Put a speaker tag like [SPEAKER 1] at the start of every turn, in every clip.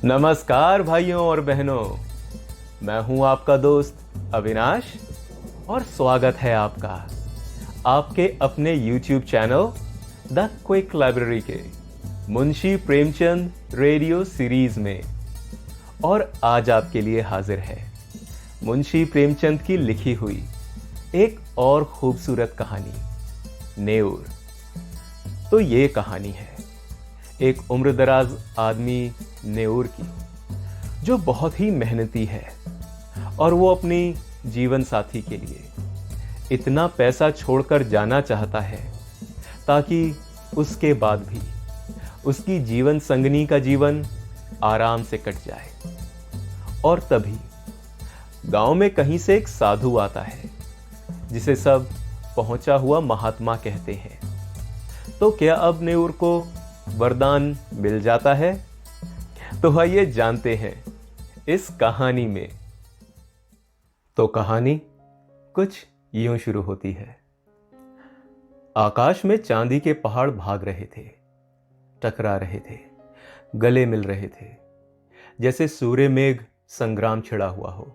[SPEAKER 1] नमस्कार भाइयों और बहनों, मैं हूं आपका दोस्त अविनाश और स्वागत है आपका आपके अपने YouTube channel the quick library के मुंशी प्रेमचंद रेडियो सीरीज में। और आज आपके लिए हाजिर है मुंशी प्रेमचंद की लिखी हुई एक और खूबसूरत कहानी, नेऊर। तो ये कहानी है एक उम्रदराज आदमी नेऊर की, जो बहुत ही मेहनती है और वो अपनी जीवन साथी के लिए इतना पैसा छोड़कर जाना चाहता है ताकि उसके बाद भी उसकी जीवन संगनी का जीवन आराम से कट जाए। और तभी गांव में कहीं से एक साधु आता है जिसे सब पहुंचा हुआ महात्मा कहते हैं। तो क्या अब नेऊर को वरदान मिल जाता है? तो आइए जानते हैं इस कहानी में। तो कहानी कुछ यूं शुरू होती है। आकाश में चांदी के पहाड़ भाग रहे थे, टकरा रहे थे, गले मिल रहे थे, जैसे सूर्य मेघ संग्राम छिड़ा हुआ हो।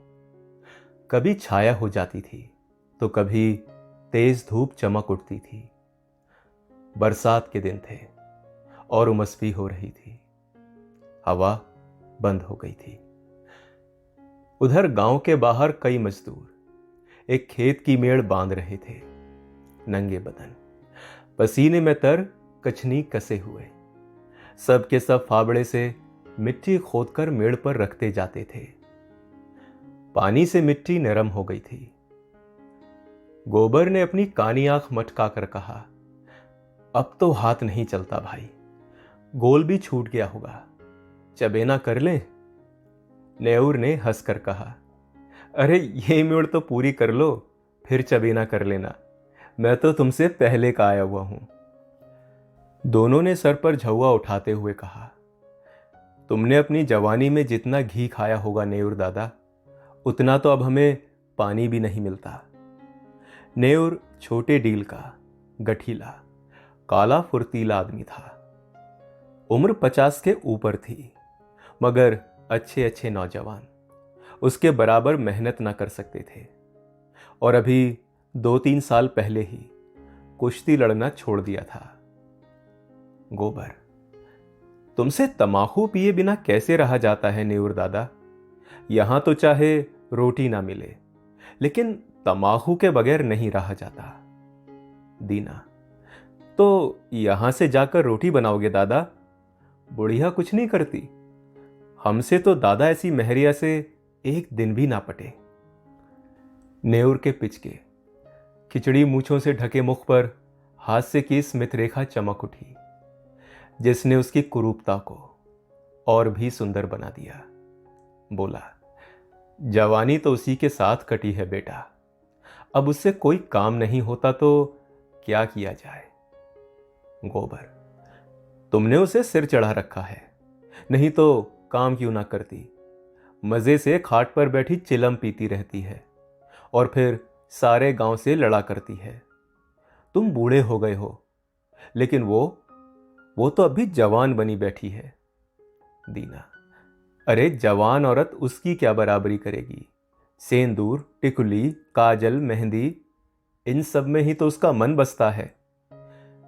[SPEAKER 1] कभी छाया हो जाती थी तो कभी तेज धूप चमक उठती थी। बरसात के दिन थे और उमस भी हो रही थी। हवा बंद हो गई थी। उधर गांव के बाहर कई मजदूर एक खेत की मेड़ बांध रहे थे, नंगे बदन, पसीने में तर, कछनी कसे हुए। सब के सब फावड़े से मिट्टी खोदकर मेड़ पर रखते जाते थे। पानी से मिट्टी नरम हो गई थी। गोबर ने अपनी कानी आंख मटका कर कहा, अब तो हाथ नहीं चलता भाई, गोल भी छूट गया होगा, चबेना कर लें? नेऊर ने हंसकर कहा, अरे ये मेड़ तो पूरी कर लो, फिर चबेना कर लेना, मैं तो तुमसे पहले का आया हुआ हूं। दोनों ने सर पर झौआ उठाते हुए कहा, तुमने अपनी जवानी में जितना घी खाया होगा नेऊर दादा, उतना तो अब हमें पानी भी नहीं मिलता। नेऊर छोटे डील का गठीला, काला फुर्तीला आदमी था। उम्र 50 के ऊपर थी, मगर अच्छे अच्छे नौजवान उसके बराबर मेहनत ना कर सकते थे। और अभी 2-3 साल पहले ही कुश्ती लड़ना छोड़ दिया था। गोबर, तुमसे तमाकू पिए बिना कैसे रहा जाता है नेऊर दादा? यहां तो चाहे रोटी ना मिले, लेकिन तमाकू के बगैर नहीं रहा जाता। दीना, तो यहां से जाकर रोटी बनाओगे दादा? बुढ़िया कुछ नहीं करती। हमसे तो दादा ऐसी महरिया से एक दिन भी ना पटे। नेऊर के पिचके खिचड़ी मूछों से ढके मुख पर हास्य की स्मित रेखा चमक उठी, जिसने उसकी कुरूपता को और भी सुंदर बना दिया। बोला, जवानी तो उसी के साथ कटी है बेटा, अब उससे कोई काम नहीं होता तो क्या किया जाए? गोबर, तुमने उसे सिर चढ़ा रखा है, नहीं तो काम क्यों ना करती? मजे से खाट पर बैठी चिलम पीती रहती है और फिर सारे गांव से लड़ा करती है। तुम बूढ़े हो गए हो, लेकिन वो तो अभी जवान बनी बैठी है। दीना, अरे जवान औरत उसकी क्या बराबरी करेगी? सेंदूर, टिकुली, काजल, मेहंदी, इन सब में ही तो उसका मन बसता है।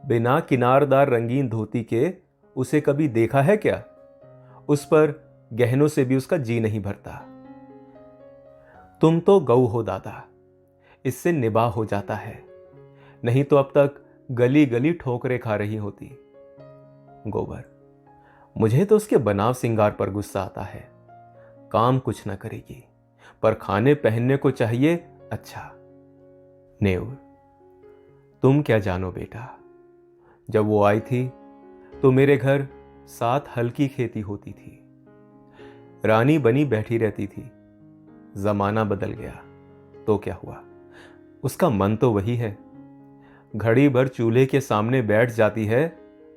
[SPEAKER 1] बिना किनारदार रंगीन धोती के उसे कभी देखा है क्या? उस पर गहनों से भी उसका जी नहीं भरता। तुम तो गऊ हो दादा, इससे निबाह हो जाता है, नहीं तो अब तक गली गली ठोकरें खा रही होती। गोबर, मुझे तो उसके बनाव सिंगार पर गुस्सा आता है। काम कुछ ना करेगी, पर खाने पहनने को चाहिए अच्छा। नेऊर, तुम क्या जानो बेटा, जब वो आई थी तो मेरे घर 7 हल की खेती होती थी। रानी बनी बैठी रहती थी। जमाना बदल गया तो क्या हुआ, उसका मन तो वही है। घड़ी भर चूल्हे के सामने बैठ जाती है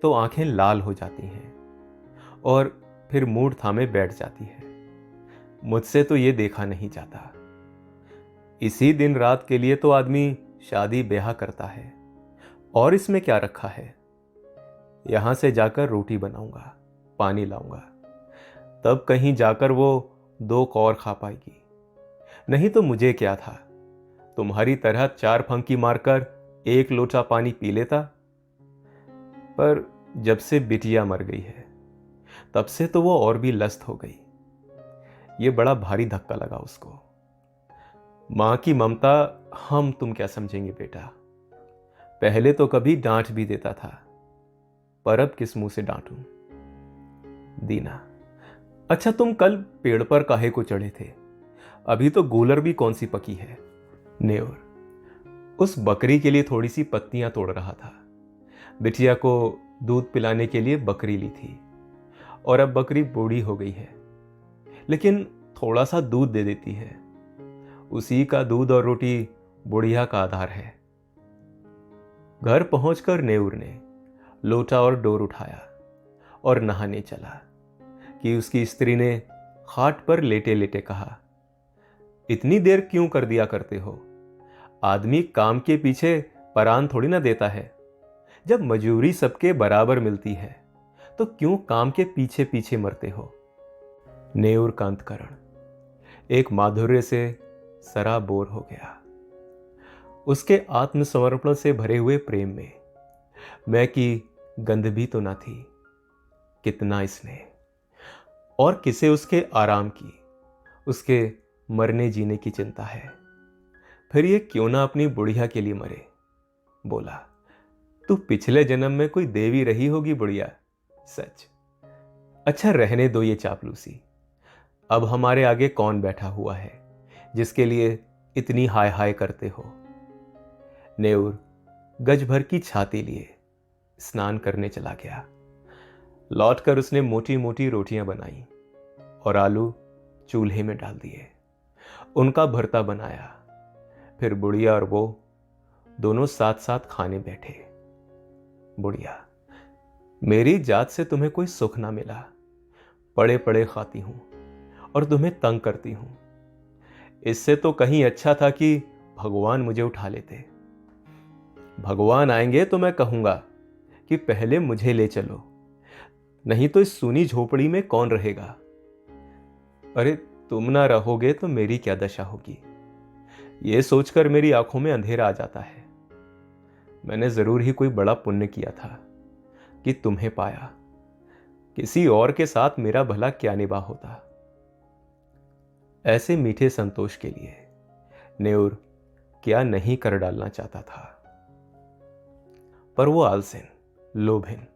[SPEAKER 1] तो आंखें लाल हो जाती हैं और फिर मूड थामे बैठ जाती है। मुझसे तो ये देखा नहीं जाता। इसी दिन रात के लिए तो आदमी शादी ब्याह करता है, और इसमें क्या रखा है? यहां से जाकर रोटी बनाऊंगा, पानी लाऊंगा। तब कहीं जाकर वो 2 कौर खा पाएगी। नहीं तो मुझे क्या था, तुम्हारी तरह 4 फंकी मारकर 1 लोटा पानी पी लेता। पर जब से बिटिया मर गई है, तब से तो वो और भी लस्त हो गई। ये बड़ा भारी धक्का लगा उसको। मां की ममता हम तुम क्या समझेंगे बेटा। पहले तो कभी डांट भी देता था, पर अब किस मुंह से डांटूं। दीना, अच्छा तुम कल पेड़ पर काहे को चढ़े थे? अभी तो गूलर भी कौन सी पकी है। नेवर, उस बकरी के लिए थोड़ी सी पत्तियां तोड़ रहा था। बिटिया को दूध पिलाने के लिए बकरी ली थी, और अब बकरी बूढ़ी हो गई है, लेकिन थोड़ा सा दूध दे देती है। उसी का दूध और रोटी बुढ़िया का आधार है। घर पहुंचकर नेउर ने लोटा और डोर उठाया और नहाने चला कि उसकी स्त्री ने खाट पर लेटे लेटे कहा, इतनी देर क्यों कर दिया करते हो? आदमी काम के पीछे परान थोड़ी ना देता है। जब मजूरी सबके बराबर मिलती है तो क्यों काम के पीछे पीछे मरते हो? नेउर का अंतकरण एक माधुर्य से सराबोर हो गया। उसके आत्मसमर्पण से भरे हुए प्रेम में मैं की गंध भी तो ना थी। कितना स्नेह और किसे उसके आराम की, उसके मरने जीने की चिंता है। फिर ये क्यों ना अपनी बुढ़िया के लिए मरे। बोला, तू पिछले जन्म में कोई देवी रही होगी बुढ़िया। सच। अच्छा रहने दो ये चापलूसी। अब हमारे आगे कौन बैठा हुआ है जिसके लिए इतनी हाय हाय करते हो? नेउर गज भर की छाती लिए स्नान करने चला गया। लौटकर उसने मोटी मोटी रोटियां बनाई और आलू चूल्हे में डाल दिए। उनका भरता बनाया। फिर बुढ़िया और वो दोनों साथ साथ खाने बैठे। बुढ़िया, मेरी जात से तुम्हें कोई सुख ना मिला। पड़े पड़े खाती हूं और तुम्हें तंग करती हूं। इससे तो कहीं अच्छा था कि भगवान मुझे उठा लेते। भगवान आएंगे तो मैं कहूंगा कि पहले मुझे ले चलो, नहीं तो इस सूनी झोपड़ी में कौन रहेगा। अरे तुम ना रहोगे तो मेरी क्या दशा होगी, यह सोचकर मेरी आंखों में अंधेरा आ जाता है। मैंने जरूर ही कोई बड़ा पुण्य किया था कि तुम्हें पाया। किसी और के साथ मेरा भला क्या निभा होता। ऐसे मीठे संतोष के लिए नेउर क्या नहीं कर डालना चाहता था। पर वो आलसिन, लोभिन,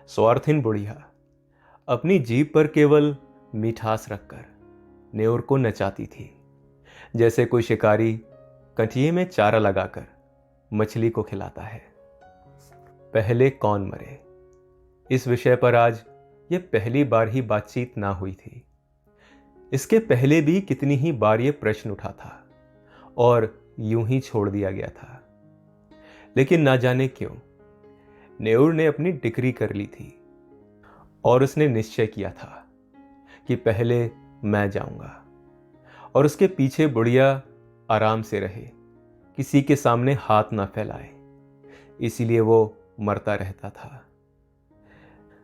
[SPEAKER 1] स्वार्थिन बुढ़िया अपनी जीभ पर केवल मिठास रखकर नेउर को नचाती थी, जैसे कोई शिकारी कटिये में चारा लगाकर मछली को खिलाता है। पहले कौन मरे, इस विषय पर आज यह पहली बार ही बातचीत ना हुई थी। इसके पहले भी कितनी ही बार यह प्रश्न उठा था और यूं ही छोड़ दिया गया था। लेकिन ना जाने क्यों नेउर ने अपनी डिक्री कर ली थी और उसने निश्चय किया था कि पहले मैं जाऊंगा और उसके पीछे बुढ़िया आराम से रहे, किसी के सामने हाथ ना फैलाए। इसीलिए वो मरता रहता था।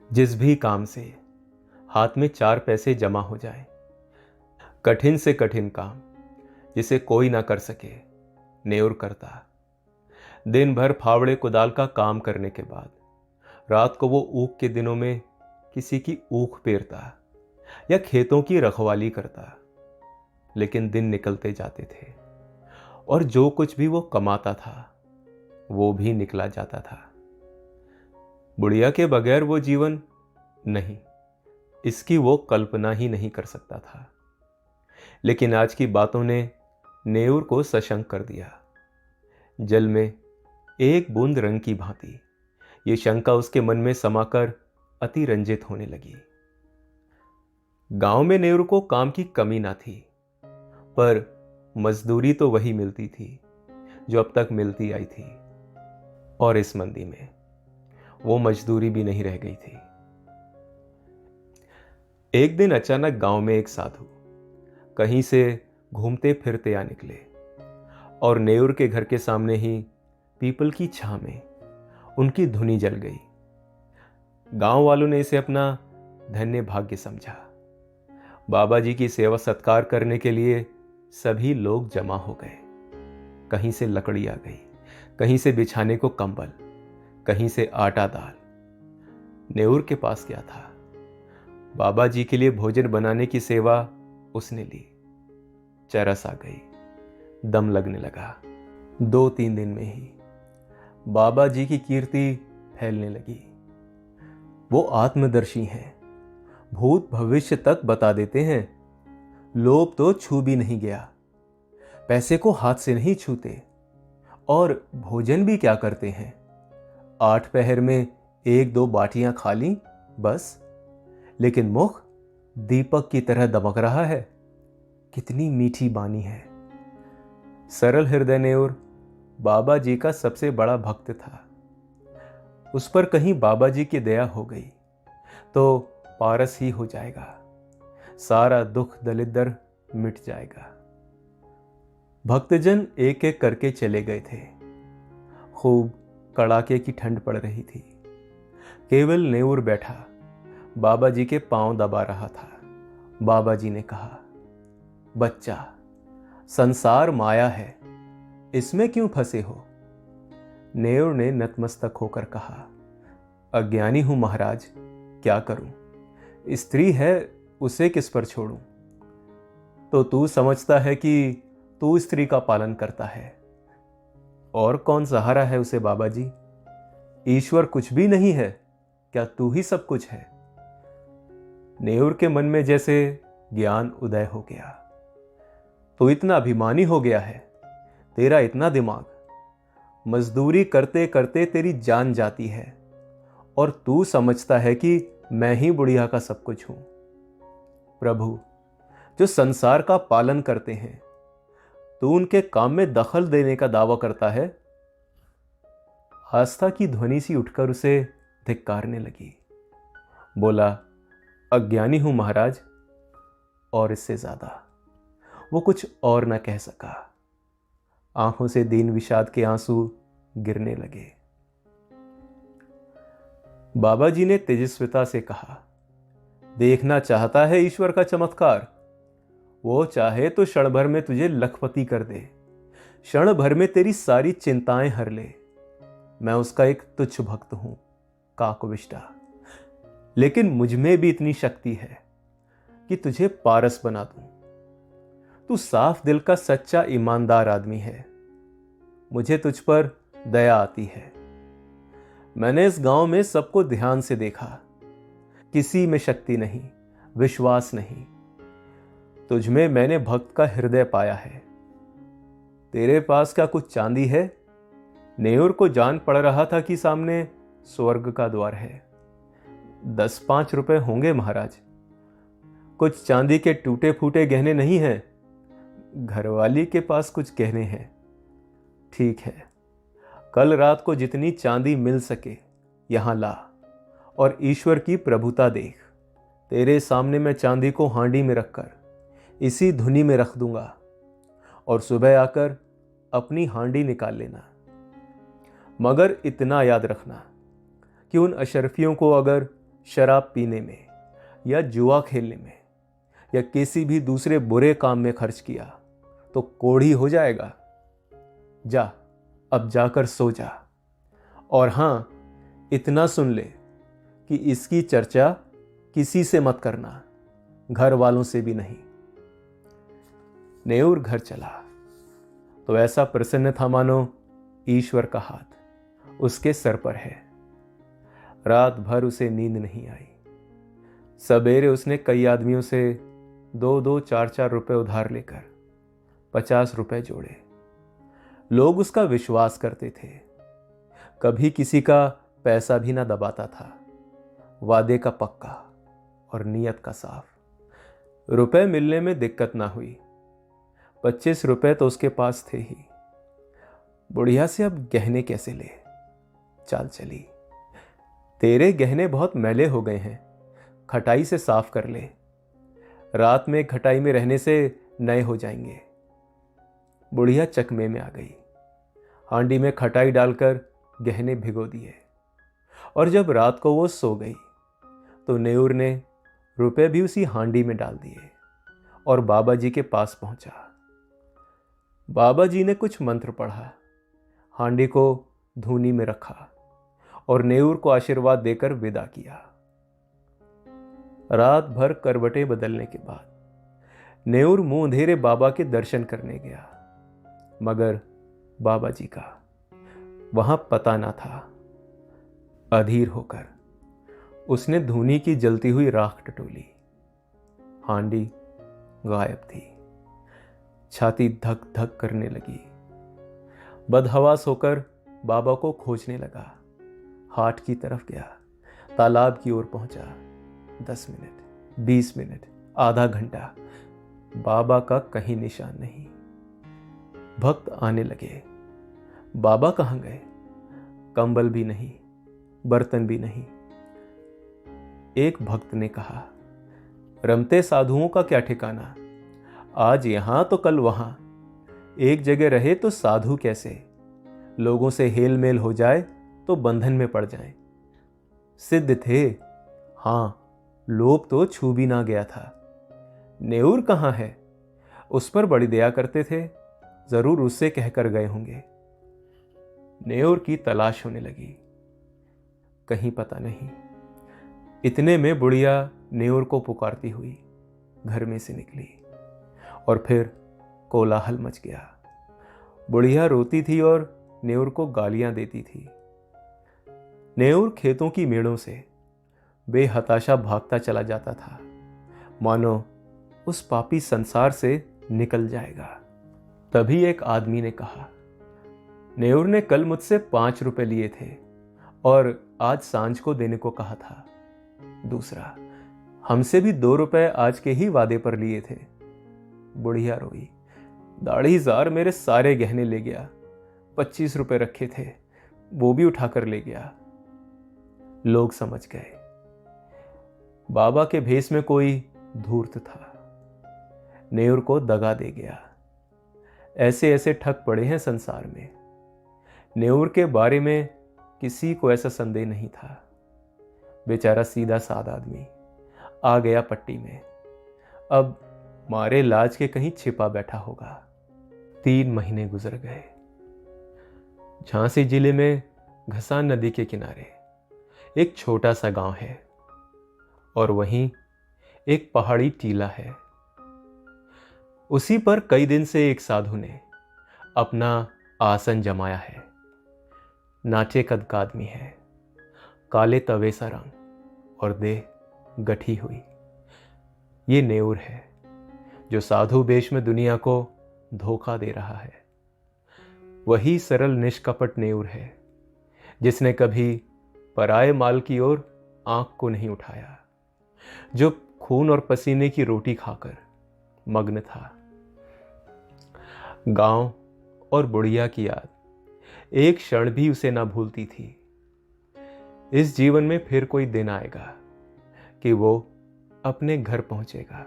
[SPEAKER 1] जिस भी काम से हाथ में 4 पैसे जमा हो जाए, कठिन से कठिन काम जिसे कोई ना कर सके, नेउर करता। दिन भर फावड़े कुदाल का काम करने के बाद रात को वो ऊख के दिनों में किसी की ऊख पेरता या खेतों की रखवाली करता। लेकिन दिन निकलते जाते थे और जो कुछ भी वो कमाता था वो भी निकला जाता था। बुढ़िया के बगैर वो जीवन नहीं, इसकी वो कल्पना ही नहीं कर सकता था। लेकिन आज की बातों ने नेउर को सशंक कर दिया। जल में एक बूंद रंग की भांति ये शंका उसके मन में समाकर अति रंजित होने लगी। गांव में नेउर को काम की कमी ना थी, पर मजदूरी तो वही मिलती थी जो अब तक मिलती आई थी, और इस मंदी में वो मजदूरी भी नहीं रह गई थी। एक दिन अचानक गांव में एक साधु कहीं से घूमते फिरते आ निकले और नेउर के घर के सामने ही पीपल की छां में उनकी धुनी जल गई। गांव वालों ने इसे अपना धन्य भाग्य समझा। बाबा जी की सेवा सत्कार करने के लिए सभी लोग जमा हो गए। कहीं से लकड़ी आ गई, कहीं से बिछाने को कंबल, कहीं से आटा दाल। नेऊर के पास क्या था? बाबा जी के लिए भोजन बनाने की सेवा उसने ली। चरस आ गई, दम लगने लगा। 2-3 दिन में ही बाबा जी की कीर्ति फैलने लगी। वो आत्मदर्शी हैं, भूत भविष्य तक बता देते हैं। लोभ तो छू भी नहीं गया, पैसे को हाथ से नहीं छूते। और भोजन भी क्या करते हैं, 8 पहर में 1-2 बाटियां खा ली बस। लेकिन मुख दीपक की तरह दमक रहा है। कितनी मीठी बानी है। सरल हृदय नेऊर बाबा जी का सबसे बड़ा भक्त था। उस पर कहीं बाबा जी की दया हो गई तो पारस ही हो जाएगा, सारा दुख दलिद्र मिट जाएगा। भक्तजन एक एक करके चले गए थे। खूब कड़ाके की ठंड पड़ रही थी। केवल नेऊर बैठा बाबा जी के पांव दबा रहा था। बाबा जी ने कहा, बच्चा, संसार माया है, इसमें क्यों फंसे हो? नेऊर ने नतमस्तक होकर कहा, अज्ञानी हूं महाराज, क्या करूं? स्त्री है, उसे किस पर छोड़ूं? तो तू समझता है कि तू स्त्री का पालन करता है, और कौन सहारा है उसे बाबा जी? ईश्वर कुछ भी नहीं है, क्या तू ही सब कुछ है? नेऊर के मन में जैसे ज्ञान उदय हो गया। तू इतना अभिमानी हो गया है, तेरा इतना दिमाग, मजदूरी करते करते तेरी जान जाती है, और तू समझता है कि मैं ही बुढ़िया का सब कुछ हूं। प्रभु जो संसार का पालन करते हैं, तू उनके काम में दखल देने का दावा करता है। आस्था की ध्वनि सी उठकर उसे धिक्कारने लगी। बोला, अज्ञानी हूं महाराज, और इससे ज्यादा वो कुछ और न कह सका। आंखों से दीन विषाद के आंसू गिरने लगे। बाबा जी ने तेजस्विता से कहा, देखना चाहता है ईश्वर का चमत्कार? वो चाहे तो क्षण भर में तुझे लखपति कर दे, क्षण भर में तेरी सारी चिंताएं हर ले। मैं उसका एक तुच्छ भक्त हूं, काकविष्टा, लेकिन मुझ में भी इतनी शक्ति है कि तुझे पारस बना दूं। तू साफ दिल का सच्चा ईमानदार आदमी है, मुझे तुझ पर दया आती है। मैंने इस गांव में सबको ध्यान से देखा, किसी में शक्ति नहीं, विश्वास नहीं। तुझ में मैंने भक्त का हृदय पाया है। तेरे पास क्या कुछ चांदी है? नेऊर को जान पड़ रहा था कि सामने स्वर्ग का द्वार है। 10-5 रुपए होंगे महाराज। कुछ चांदी के टूटे फूटे गहने नहीं हैं। घरवाली के पास कुछ गहने हैं। ठीक है, कल रात को जितनी चांदी मिल सके यहां ला, और ईश्वर की प्रभुता देख। तेरे सामने मैं चांदी को हांडी में रखकर इसी धुनी में रख दूंगा, और सुबह आकर अपनी हांडी निकाल लेना। मगर इतना याद रखना कि उन अशरफियों को अगर शराब पीने में या जुआ खेलने में या किसी भी दूसरे बुरे काम में खर्च किया तो कोढ़ी हो जाएगा। जा, अब जाकर सो जा। और हां, इतना सुन ले कि इसकी चर्चा किसी से मत करना, घर वालों से भी नहीं। नेऊर घर चला तो ऐसा प्रसन्न था मानो ईश्वर का हाथ उसके सर पर है। रात भर उसे नींद नहीं आई। सवेरे उसने कई आदमियों से 2-2, 4-4 रुपए उधार लेकर 50 रुपए जोड़े। लोग उसका विश्वास करते थे, कभी किसी का पैसा भी ना दबाता था। वादे का पक्का और नियत का साफ। रुपए मिलने में दिक्कत ना हुई। 25 रुपए तो उसके पास थे ही। बुढ़िया से अब गहने कैसे ले? चाल चली, तेरे गहने बहुत मैले हो गए हैं, खटाई से साफ कर ले। रात में खटाई में रहने से नए हो जाएंगे। बुढ़िया चकमे में आ गई। हांडी में खटाई डालकर गहने भिगो दिए, और जब रात को वो सो गई तो नेऊर ने रुपए भी उसी हांडी में डाल दिए। और बाबा जी के पास पहुंचा। बाबा जी ने कुछ मंत्र पढ़ा, हांडी को धूनी में रखा और नेऊर को आशीर्वाद देकर विदा किया। रात भर करवटें बदलने के बाद नेऊर मुंह अंधेरे बाबा के दर्शन करने गया, मगर बाबा जी का वहां पता ना था। अधीर होकर उसने धूनी की जलती हुई राख टटोली। हांडी गायब थी। छाती धक धक करने लगी। बदहवास होकर बाबा को खोजने लगा। हाट की तरफ गया, तालाब की ओर पहुंचा। 10 मिनट, 20 मिनट, आधा घंटा, बाबा का कहीं निशान नहीं। भक्त आने लगे। बाबा कहां गए? कंबल भी नहीं, बर्तन भी नहीं। एक भक्त ने कहा, रमते साधुओं का क्या ठिकाना, आज यहां तो कल वहां, एक जगह रहे तो साधु कैसे, लोगों से हेल मेल हो जाए तो बंधन में पड़ जाए। सिद्ध थे, हां, लोभ तो छू भी ना गया था। नेऊर कहां है? उस पर बड़ी दया करते थे, जरूर उससे कहकर गए होंगे। नेऊर की तलाश होने लगी, कहीं पता नहीं। इतने में बुढ़िया नेऊर को पुकारती हुई घर में से निकली और फिर कोलाहल मच गया। बुढ़िया रोती थी और नेऊर को गालियां देती थी। नेऊर खेतों की मेड़ों से बेहताशा भागता चला जाता था, मानो उस पापी संसार से निकल जाएगा। तभी एक आदमी ने कहा, नेऊर ने कल मुझसे 5 रुपए लिए थे और आज सांझ को देने को कहा था। दूसरा, हमसे भी 2 रुपए आज के ही वादे पर लिए थे। बुढ़िया रोई, दाढ़ीजार मेरे सारे गहने ले गया, 25 रुपए रखे थे, वो भी उठाकर ले गया। लोग समझ गए बाबा के भेष में कोई धूर्त था, नेऊर को दगा दे गया। ऐसे ऐसे ठग पड़े हैं संसार में। नेऊर के बारे में किसी को ऐसा संदेह नहीं था। बेचारा सीधा साधा आदमी आ गया पट्टी में, अब मारे लाज के कहीं छिपा बैठा होगा। 3 महीने गुजर गए। झांसी जिले में घसान नदी के किनारे एक छोटा सा गांव है और वहीं एक पहाड़ी टीला है। उसी पर कई दिन से एक साधु ने अपना आसन जमाया है। नाचे कद का आदमी है, काले तवे सा रंग और देह गठी हुई। ये नेऊर है जो साधु वेश में दुनिया को धोखा दे रहा है। वही सरल निष्कपट नेऊर है जिसने कभी पराये माल की ओर आंख को नहीं उठाया, जो खून और पसीने की रोटी खाकर मग्न था। गांव और बुढ़िया की याद एक क्षण भी उसे ना भूलती थी। इस जीवन में फिर कोई दिन आएगा कि वो अपने घर पहुंचेगा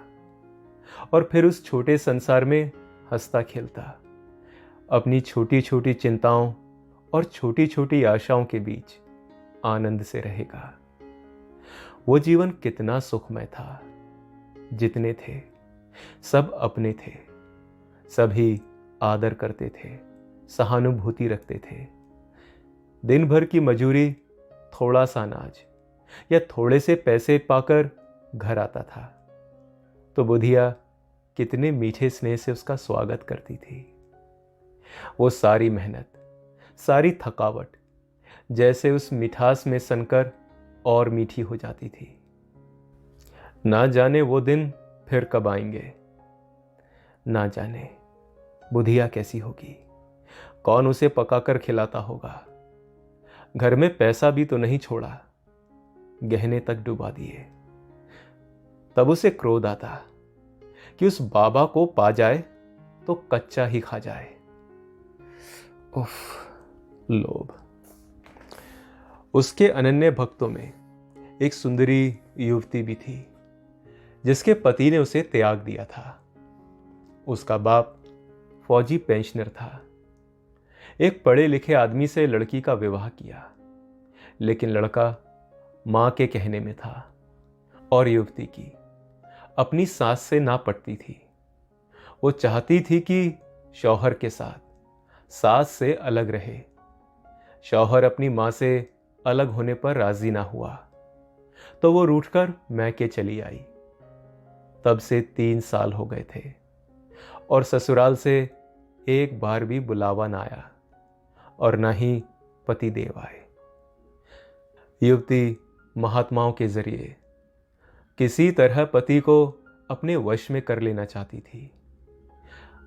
[SPEAKER 1] और फिर उस छोटे संसार में हंसता खेलता अपनी छोटी छोटी चिंताओं और छोटी छोटी आशाओं के बीच आनंद से रहेगा। वो जीवन कितना सुखमय था। जितने थे सब अपने थे, सभी आदर करते थे, सहानुभूति रखते थे। दिन भर की मजूरी, थोड़ा सा अनाज या थोड़े से पैसे पाकर घर आता था तो बुधिया कितने मीठे स्नेह से उसका स्वागत करती थी। वो सारी मेहनत, सारी थकावट जैसे उस मिठास में सनकर और मीठी हो जाती थी। ना जाने वो दिन फिर कब आएंगे, ना जाने बुधिया कैसी होगी, कौन उसे पकाकर खिलाता होगा। घर में पैसा भी तो नहीं छोड़ा, गहने तक डुबा दिए। तब उसे क्रोध आता कि उस बाबा को पा जाए तो कच्चा ही खा जाए। उफ, लोभ। उसके अनन्य भक्तों में एक सुंदरी युवती भी थी जिसके पति ने उसे त्याग दिया था। उसका बाप फौजी पेंशनर था। एक पढ़े लिखे आदमी से लड़की का विवाह किया, लेकिन लड़का मां के कहने में था और युवती की अपनी सास से ना पटती थी। वो चाहती थी कि शौहर के साथ सास से अलग रहे। शौहर अपनी मां से अलग होने पर राजी ना हुआ तो वो रूठकर मैके चली आई। तब से 3 साल हो गए थे और ससुराल से एक बार भी बुलावा ना आया और ना ही पति देव आए। युवती महात्माओं के जरिए किसी तरह पति को अपने वश में कर लेना चाहती थी।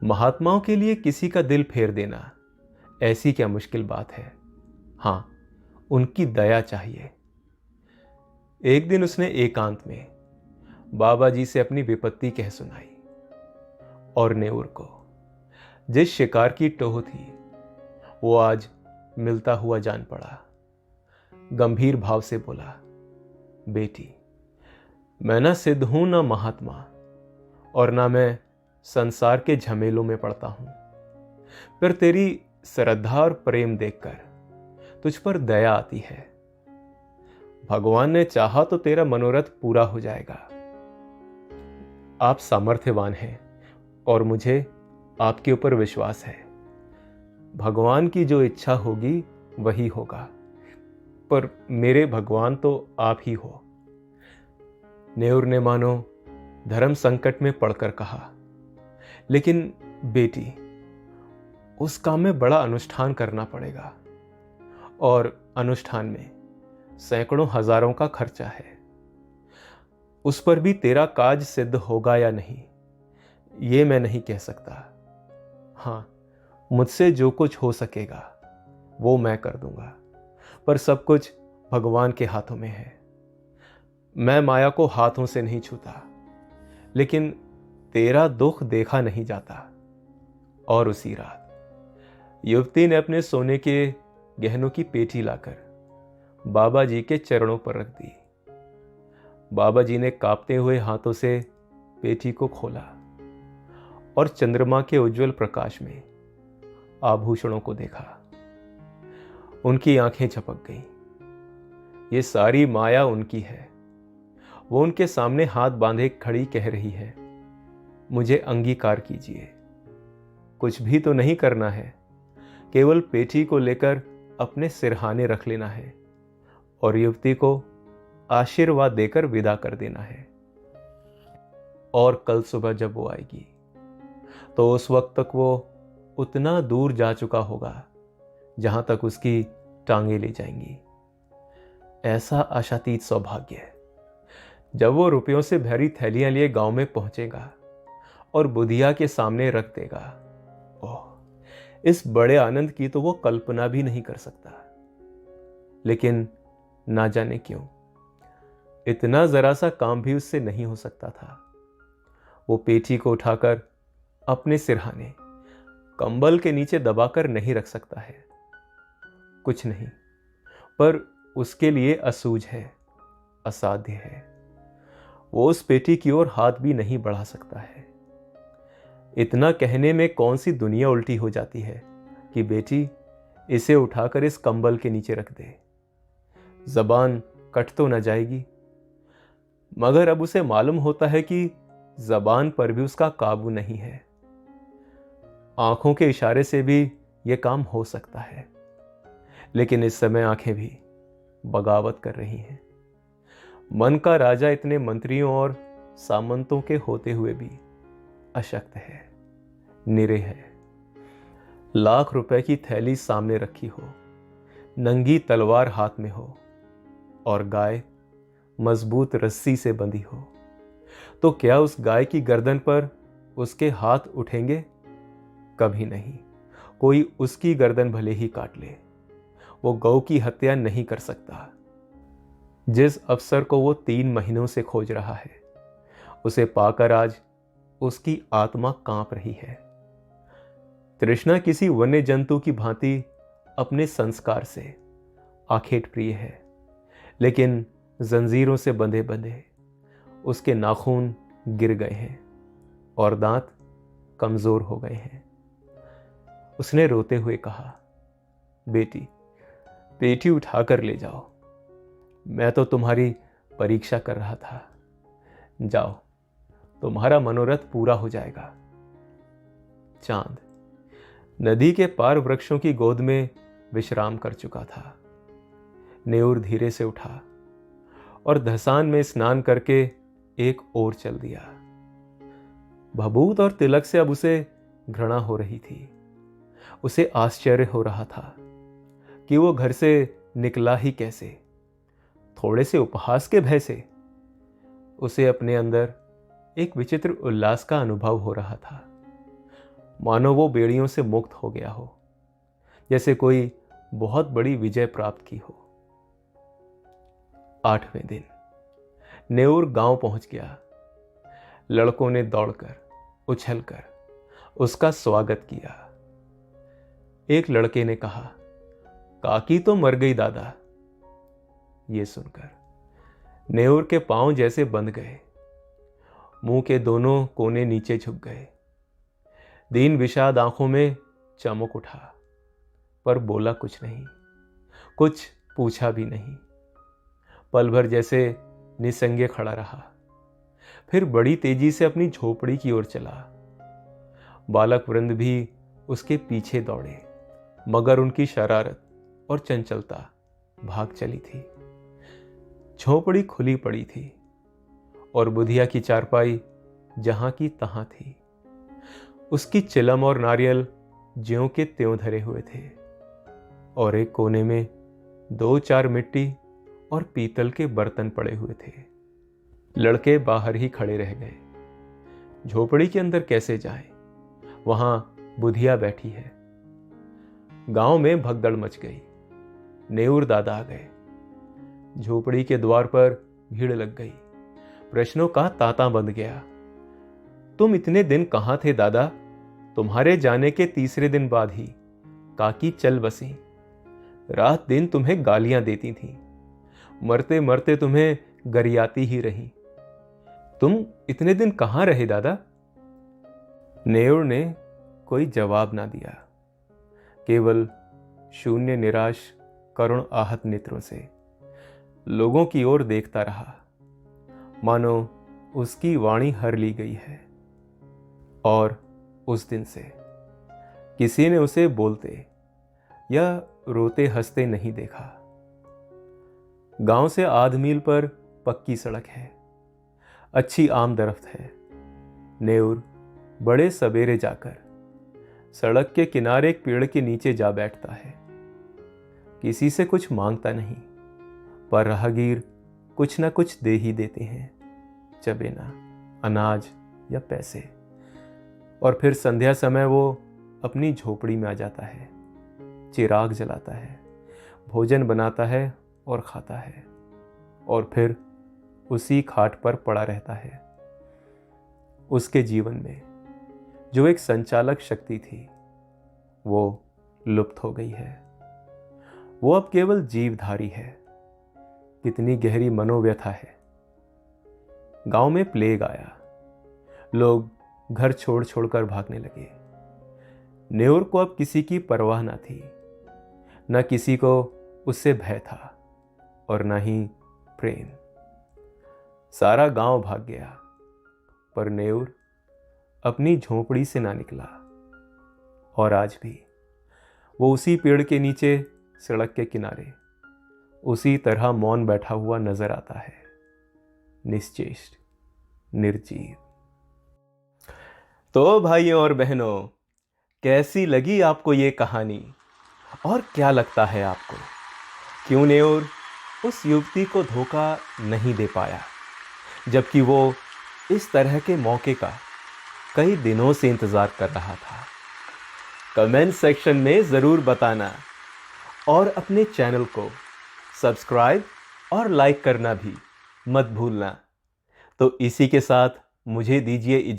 [SPEAKER 1] महात्माओं के लिए किसी का दिल फेर देना ऐसी क्या मुश्किल बात है। हां, उनकी दया चाहिए। एक दिन उसने एकांत में बाबा जी से अपनी विपत्ति कह सुनाई और नेउर को जिस शिकार की टोह थी वो आज मिलता हुआ जान पड़ा। गंभीर भाव से बोला, बेटी, मैं ना सिद्ध हूं ना महात्मा और ना मैं संसार के झमेलों में पड़ता हूं, पर तेरी श्रद्धा और प्रेम देखकर तुझ पर दया आती है। भगवान ने चाहा तो तेरा मनोरथ पूरा हो जाएगा। आप सामर्थ्यवान हैं और मुझे आपके ऊपर विश्वास है। भगवान की जो इच्छा होगी वही होगा, पर मेरे भगवान तो आप ही हो। नेउर ने मानो धर्म संकट में पड़कर कहा, लेकिन बेटी, उस काम में बड़ा अनुष्ठान करना पड़ेगा और अनुष्ठान में सैकड़ों हजारों का खर्चा है। उस पर भी तेरा काज सिद्ध होगा या नहीं ये मैं नहीं कह सकता। हां, मुझसे जो कुछ हो सकेगा वो मैं कर दूंगा, पर सब कुछ भगवान के हाथों में है। मैं माया को हाथों से नहीं छूता, लेकिन तेरा दुख देखा नहीं जाता। और उसी रात युवती ने अपने सोने के गहनों की पेटी लाकर बाबा जी के चरणों पर रख दी। बाबा जी ने कांपते हुए हाथों से पेटी को खोला और चंद्रमा के उज्जवल प्रकाश में आभूषणों को देखा। उनकी आंखें झपक गईं। ये सारी माया उनकी है। वो उनके सामने हाथ बांधे खड़ी कह रही है, मुझे अंगीकार कीजिए। कुछ भी तो नहीं करना है, केवल पेटी को लेकर अपने सिरहाने रख लेना है और युवती को आशीर्वाद देकर विदा कर देना है। और कल सुबह जब वो आएगी तो उस वक्त तक वो उतना दूर जा चुका होगा जहां तक उसकी टांगे ले जाएंगी। ऐसा आशातीत सौभाग्य है। जब वो रुपयों से भरी थैलियां लिए गांव में पहुंचेगा और बुधिया के सामने रख देगा, ओह, इस बड़े आनंद की तो वो कल्पना भी नहीं कर सकता। लेकिन ना जाने क्यों इतना जरा सा काम भी उससे नहीं हो सकता था। वो पेटी को उठाकर अपने सिरहाने कंबल के नीचे दबाकर नहीं रख सकता है। कुछ नहीं, पर उसके लिए असूझ है, असाध्य है। वो उस पेटी की ओर हाथ भी नहीं बढ़ा सकता है। इतना कहने में कौन सी दुनिया उल्टी हो जाती है कि बेटी, इसे उठाकर इस कंबल के नीचे रख दे। जबान कट तो न जाएगी, मगर अब उसे मालूम होता है कि जबान पर भी उसका काबू नहीं है। आंखों के इशारे से भी यह काम हो सकता है, लेकिन इस समय आंखें भी बगावत कर रही हैं। मन का राजा इतने मंत्रियों और सामंतों के होते हुए भी अशक्त है, निरीह है। लाख रुपए की थैली सामने रखी हो, नंगी तलवार हाथ में हो और गाय मजबूत रस्सी से बंधी हो, तो क्या उस गाय की गर्दन पर उसके हाथ उठेंगे? कभी नहीं। कोई उसकी गर्दन भले ही काट ले, वो गौ की हत्या नहीं कर सकता। जिस अफसर को वो 3 महीनों से खोज रहा है, उसे पाकर आज उसकी आत्मा कांप रही है। तृष्णा किसी वन्य जंतु की भांति अपने संस्कार से आखेट प्रिय है, लेकिन जंजीरों से बंधे बंधे उसके नाखून गिर गए हैं और दांत कमजोर हो गए हैं। उसने रोते हुए कहा, बेटी, पेटी उठाकर ले जाओ। मैं तो तुम्हारी परीक्षा कर रहा था। जाओ, तुम्हारा मनोरथ पूरा हो जाएगा। चांद नदी के पार वृक्षों की गोद में विश्राम कर चुका था। नेऊर धीरे से उठा और धसान में स्नान करके एक ओर चल दिया। भभूत और तिलक से अब उसे घृणा हो रही थी। उसे आश्चर्य हो रहा था कि वो घर से निकला ही कैसे। थोड़े से उपहास के भय से उसे अपने अंदर एक विचित्र उल्लास का अनुभव हो रहा था, मानो वो बेड़ियों से मुक्त हो गया हो, जैसे कोई बहुत बड़ी विजय प्राप्त की हो। 8वें दिन नेऊर गांव पहुंच गया। लड़कों ने दौड़कर उछलकर उसका स्वागत किया। एक लड़के ने कहा, काकी तो मर गई दादा। ये सुनकर नेऊर के पांव जैसे बंध गए, मुंह के दोनों कोने नीचे झुक गए। दीन विषाद आंखों में चमक उठा, पर बोला कुछ नहीं, कुछ पूछा भी नहीं। पल भर जैसे निसंज्ञ खड़ा रहा, फिर बड़ी तेजी से अपनी झोपड़ी की ओर चला। बालक वृंद भी उसके पीछे दौड़े, मगर उनकी शरारत और चंचलता भाग चली थी। झोपड़ी खुली पड़ी थी और बुधिया की चारपाई जहां की तहां थी। उसकी चिलम और नारियल ज्यों के त्यों धरे हुए थे और एक कोने में 2-4 मिट्टी और पीतल के बर्तन पड़े हुए थे। लड़के बाहर ही खड़े रह गए। झोपड़ी के अंदर कैसे जाएं? वहां बुधिया बैठी है। गांव में भगदड़ मच गई। नेऊर दादा आ गए। झोपड़ी के द्वार पर भीड़ लग गई। प्रश्नों का तांता बंध गया। तुम इतने दिन कहां थे दादा? तुम्हारे जाने के 3रे दिन बाद ही काकी चल बसी। रात दिन तुम्हें गालियां देती थीं, मरते मरते तुम्हें गरियाती ही रही। तुम इतने दिन कहां रहे दादा? नेऊर ने कोई जवाब ना दिया, केवल शून्य निराश करुण आहत नेत्रों से लोगों की ओर देखता रहा, मानो उसकी वाणी हर ली गई है। और उस दिन से किसी ने उसे बोलते या रोते हंसते नहीं देखा। गांव से आध मील पर पक्की सड़क है, अच्छी आम दरख्त है। नेऊर बड़े सवेरे जाकर सड़क के किनारे एक पेड़ के नीचे जा बैठता है। किसी से कुछ मांगता नहीं, पर राहगीर कुछ ना कुछ दे ही देते हैं, चबेना, अनाज या पैसे। और फिर संध्या समय वो अपनी झोपड़ी में आ जाता है, चिराग जलाता है, भोजन बनाता है और खाता है, और फिर उसी खाट पर पड़ा रहता है। उसके जीवन में जो एक संचालक शक्ति थी, वो लुप्त हो गई है। वो अब केवल जीवधारी है। कितनी गहरी मनोव्यथा है। गांव में प्लेग आया। लोग घर छोड़ छोड़कर भागने लगे। नेऊर को अब किसी की परवाह ना थी, न किसी को उससे भय था और न ही प्रेम। सारा गांव भाग गया, पर नेऊर अपनी झोपड़ी से ना निकला। और आज भी वो उसी पेड़ के नीचे सड़क के किनारे उसी तरह मौन बैठा हुआ नजर आता है, निश्चेष्ट, निर्जीव। तो भाइयों और बहनों, कैसी लगी आपको ये कहानी? और क्या लगता है आपको, क्यों नेऊर उस युवती को धोखा नहीं दे पाया, जबकि वो इस तरह के मौके का कई दिनों से इंतजार कर रहा था? कमेंट सेक्शन में जरूर बताना और अपने चैनल को सब्सक्राइब और लाइक करना भी मत भूलना। तो इसी के साथ मुझे दीजिए